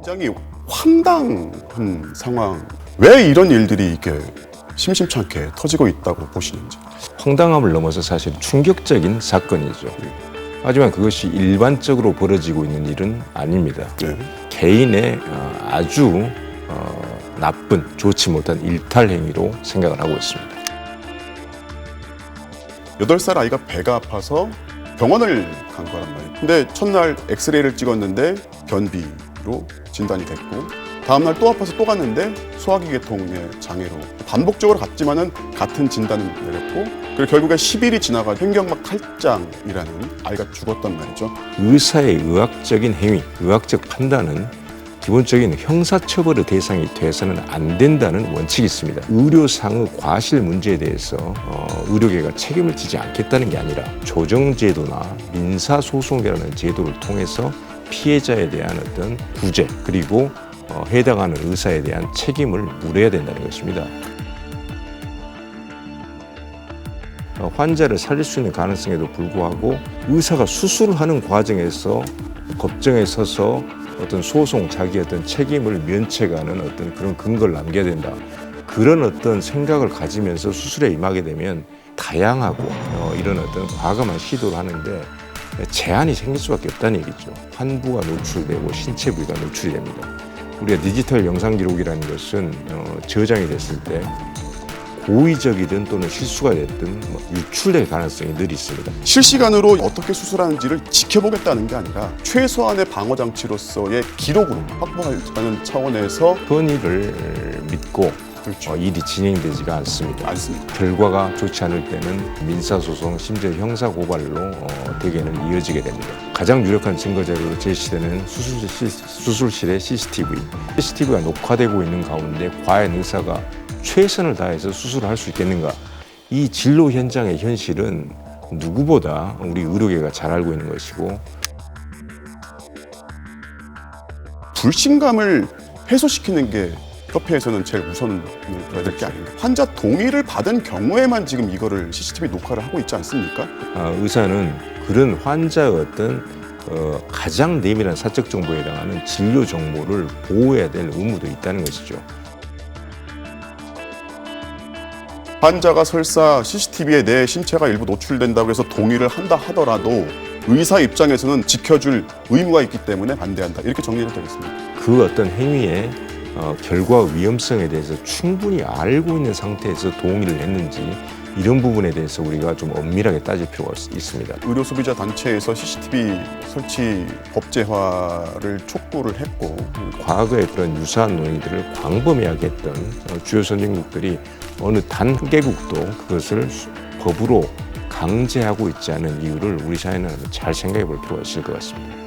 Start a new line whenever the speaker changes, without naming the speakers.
굉장히 황당한 상황. 왜 이런 일들이 이렇게 심심찮게 터지고 있다고 보시는지.
황당함을 넘어서 사실 충격적인 사건이죠. 하지만 그것이 일반적으로 벌어지고 있는 일은 아닙니다.
네.
개인의 아주 나쁜, 좋지 못한 일탈 행위로 생각을 하고 있습니다.
8살 아이가 배가 아파서 병원을 간 거란 말이에요. 근데 첫날 엑스레이를 찍었는데 변비로 진단이 됐고, 다음날 또 아파서 또 갔는데 소화기 계통의 장애로 반복적으로 갔지만은 같은 진단을 내렸고, 그리고 결국에 10일이 지나가 횡격막 탈장이라는 아이가 죽었단 말이죠.
의사의 의학적인 행위, 의학적 판단은 기본적인 형사처벌의 대상이 돼서는 안 된다는 원칙이 있습니다. 의료상의 과실 문제에 대해서 의료계가 책임을 지지 않겠다는 게 아니라 조정제도나 민사소송이라는 제도를 통해서 피해자에 대한 어떤 구제, 그리고 해당하는 의사에 대한 책임을 물어야 된다는 것입니다. 환자를 살릴 수 있는 가능성에도 불구하고 의사가 수술을 하는 과정에서 법정에 서서 어떤 소송, 자기 어떤 책임을 면책하는 어떤 그런 근거를 남겨야 된다. 그런 어떤 생각을 가지면서 수술에 임하게 되면 다양하고 이런 어떤 과감한 시도를 하는데 제한이 생길 수밖에 없다는 얘기죠. 환부가 노출되고 신체 부위가 노출이 됩니다. 우리가 디지털 영상 기록이라는 것은 저장이 됐을 때 고의적이든 또는 실수가 됐든 유출될 가능성이 늘 있습니다.
실시간으로 어떻게 수술하는지를 지켜보겠다는 게 아니라 최소한의 방어 장치로서의 기록으로 확보하는 차원에서
선의를 믿고
그렇죠.
일이 진행되지가 않습니다. 결과가 좋지 않을 때는 민사소송, 심지어 형사고발로 대개는 이어지게 됩니다. 가장 유력한 증거자료로 제시되는 수술실의 CCTV가 녹화되고 있는 가운데 과연 의사가 최선을 다해서 수술을 할 수 있겠는가? 이 진료 현장의 현실은 누구보다 우리 의료계가 잘 알고 있는 것이고,
불신감을 해소시키는 게 협회에서는 제일 우선을 둬야 될 게 아닌가. 환자 동의를 받은 경우에만 지금 이거를 CCTV 녹화를 하고 있지 않습니까?
의사는 그런 환자의 어떤 가장 내밀한 사적 정보에 해당하는 진료 정보를 보호해야 될 의무도 있다는 것이죠.
환자가 설사 CCTV에 내 신체가 일부 노출된다고 해서 동의를 한다 하더라도 의사 입장에서는 지켜줄 의무가 있기 때문에 반대한다. 이렇게 정리해도 되겠습니다.
그 어떤 행위의 결과 위험성에 대해서 충분히 알고 있는 상태에서 동의를 했는지, 이런 부분에 대해서 우리가 좀 엄밀하게 따질 필요가 있습니다.
의료 소비자 단체에서 CCTV 설치 법제화를 촉구를 했고,
과거의 그런 유사한 논의들을 광범위하게 했던 주요 선진국들이 어느 단 한 개국도 그것을 법으로 강제하고 있지 않은 이유를 우리 사회는 잘 생각해 볼 필요가 있을 것 같습니다.